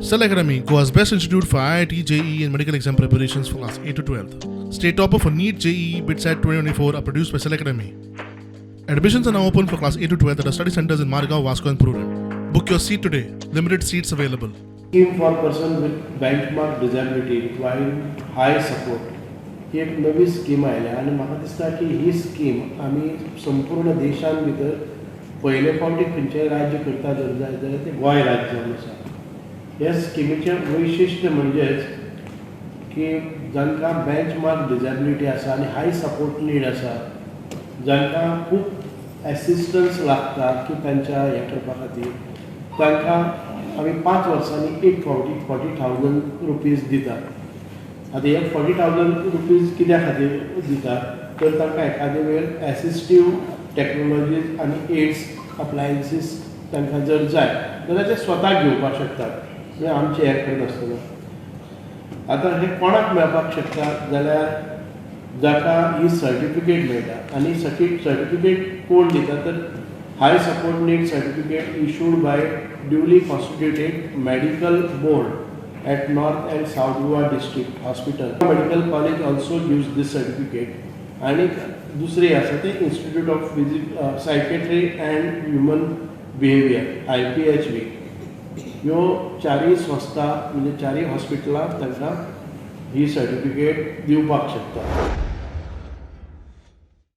Cell Academy, Goa's best institute for IIT, JEE and medical exam preparations for class 8 to 12th. State topper for NEET, JEE, BITSAT 2024 are produced by Cell Academy. Admissions are now open for class 8 to 12th at our study centers in Margao, Vasco and Prudent. Book your seat today. Limited seats available. Scheme for person with benchmark disability requiring high support ही एक नवी scheme आयल्या आनी म्हाका दिसता की ही scheme आमी संपूर्ण देशान भितर पयले फावटी खंयचेय राज्य करता जर जाय जाल्यार ते गोंय राज्यान आसा. ह्या स्किमीचें वैशिश्ट्य म्हणजेच की जांकां बेंचमार्क डिसेबिलिटी आसा आनी हाय सपोर्ट नीड आसा, जांकां खूब एसिस्टन्स लागता की तांच्या हें करपा खातीर, तांकां आमी 5 वर्सांनी एक फावटी 40,000 रुपीज दितात. आतां हे 40,000 रुपीज कित्या खातीर दितात तर तांकां एखादे वेळ एसिस्टीव टॅक्नोलॉजीज आनी एड्स अप्लायन्सीस तांकां जर जाय जाल्यार ते स्वताक घेवपाक शकतात, म्हणजे आमचे हें करनासतना. आतां हे कोणाक मेळपाक शकता जाल्यार जाका ही सर्टिफिकेट मेळटा आनी सर्टिफिकेट कोण दिता तर high support need certificate issued by duly constituted medical board at North and South Goa District Hospital. Medical College also gives this certificate. आणि दुसरी आसा ते Institute of Psychiatry and Human Behavior IPHB. ह्यो चारय संस्था म्हणजे चारय हॉस्पिटलां तांकां ही सर्टिफिकेट दिवपाक शकता.